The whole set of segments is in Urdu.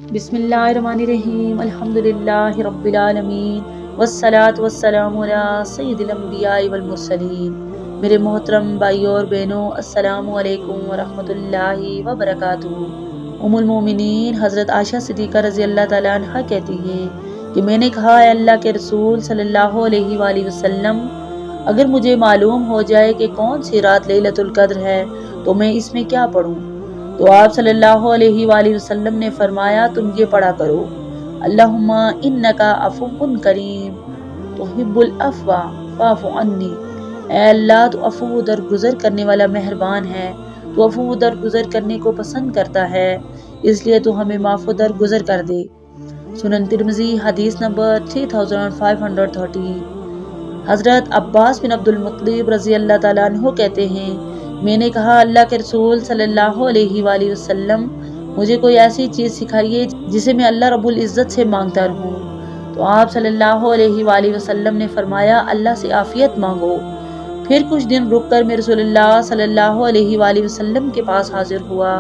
بسم اللہ الرحمن الرحیم، الحمدللہ رب العالمین، والصلاة والسلام علی سید الانبیاء والمرسلین۔ میرے محترم بھائیوں اور بہنوں، السلام علیکم ورحمۃ اللہ وبرکاتہ۔ ام المومنین حضرت عائشہ صدیقہ رضی اللہ تعالیٰ عنہ کہتی ہیں کہ میں نے کہا، اے اللہ کے رسول صلی اللہ علیہ وآلہ وسلم، اگر مجھے معلوم ہو جائے کہ کون سی رات لیلۃ القدر ہے تو میں اس میں کیا پڑھوں؟ تو آپ صلی اللہ علیہ وآلہ وسلم نے فرمایا، تم یہ پڑھا کرو، اللہم انکا عفو کریم تحب العفو فاعف عنی۔ اے اللہ، تو عفو درگزر کرنے والا مہربان ہے، تو عفو درگزر کرنے کو پسند کرتا ہے، اس لیے تو ہمیں معاف و درگزر کر دے۔ سنن ترمذی حدیث نمبر 3530۔ حضرت عباس بن عبد المطلب رضی اللہ تعالیٰ عنہ کہتے ہیں، میں نے کہا، اللہ کے رسول صلی اللہ علیہ وآلہ وسلم، مجھے کوئی ایسی چیز سکھائیے جسے میں اللہ رب العزت سے مانگتا رہوں۔ تو آپ صلی اللہ علیہ وآلہ وسلم نے فرمایا، اللہ سے عافیت مانگو۔ پھر کچھ دن رک کر میں رسول اللہ صلی اللہ علیہ وآلہ وسلم کے پاس حاضر ہوا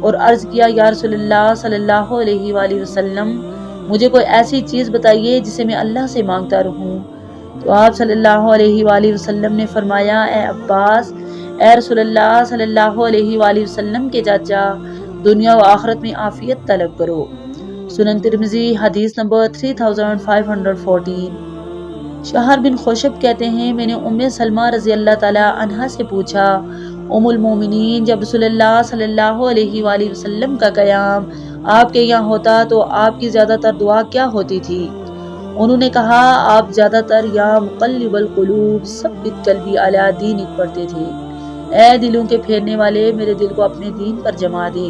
اور عرض کیا، یا رسول اللہ صلی اللہ علیہ وآلہ وسلم، مجھے کوئی ایسی چیز بتائیے جسے میں اللہ سے مانگتا رہوں۔ تو آپ صلی اللہ علیہ وآلہ وسلم نے فرمایا، اے عباس، اے رسول اللہ صلی اللہ علیہ وآلہ وسلم کے چاچا، دنیا و آخرت میں عافیت طلب کرو۔ سنن ترمذی حدیث نمبر 3514۔ شہر بن خوشب کہتے ہیں، میں نے ام سلمہ رضی اللہ تعالی عنہا سے پوچھا، ام المومنین، جب رسول اللہ صلی اللہ علیہ وآلہ وسلم کا قیام آپ کے یہاں ہوتا تو آپ کی زیادہ تر دعا کیا ہوتی تھی؟ انہوں نے کہا، آپ زیادہ تر یا مقلب القلوب ثبت قلبی علی دینک پڑھتے تھے، اے دلوں کے پھیرنے والے، میرے دل کو اپنے دین پر جما دے۔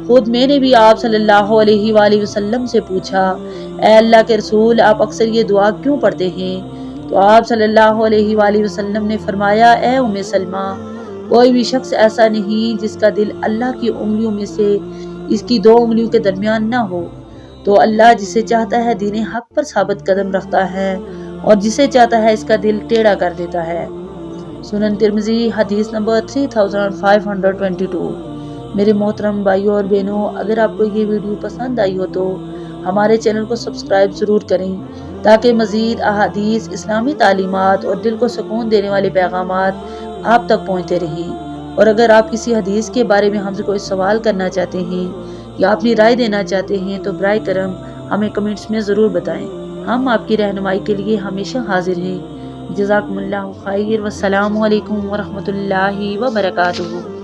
خود میں نے بھی آپ صلی اللہ علیہ وآلہ وسلم سے پوچھا، اے اللہ کے رسول، آپ اکثر یہ دعا کیوں پڑھتے ہیں؟ تو آپ صلی اللہ علیہ وآلہ وسلم نے فرمایا، اے ام سلمہ، کوئی بھی شخص ایسا نہیں جس کا دل اللہ کی انگلیوں میں سے اس کی دو انگلیوں کے درمیان نہ ہو، تو اللہ جسے چاہتا ہے دین حق پر ثابت قدم رکھتا ہے اور جسے چاہتا ہے اس کا دل ٹیڑھا کر دیتا ہے۔ سنن ترمذی حدیث نمبر 3522۔ میرے محترم بھائیوں اور بہنوں، اگر آپ کو یہ ویڈیو پسند آئی ہو تو ہمارے چینل کو سبسکرائب ضرور کریں تاکہ مزید احادیث، اسلامی تعلیمات اور دل کو سکون دینے والے پیغامات آپ تک پہنچتے رہیں۔ اور اگر آپ کسی حدیث کے بارے میں ہم سے کوئی سوال کرنا چاہتے ہیں یا اپنی رائے دینا چاہتے ہیں تو برائے کرم ہمیں کمنٹس میں ضرور بتائیں، ہم آپ کی رہنمائی کے لیے ہمیشہ حاضر ہیں۔ جزاکم اللہ خیر، والسلام علیکم ورحمۃ اللہ وبرکاتہ۔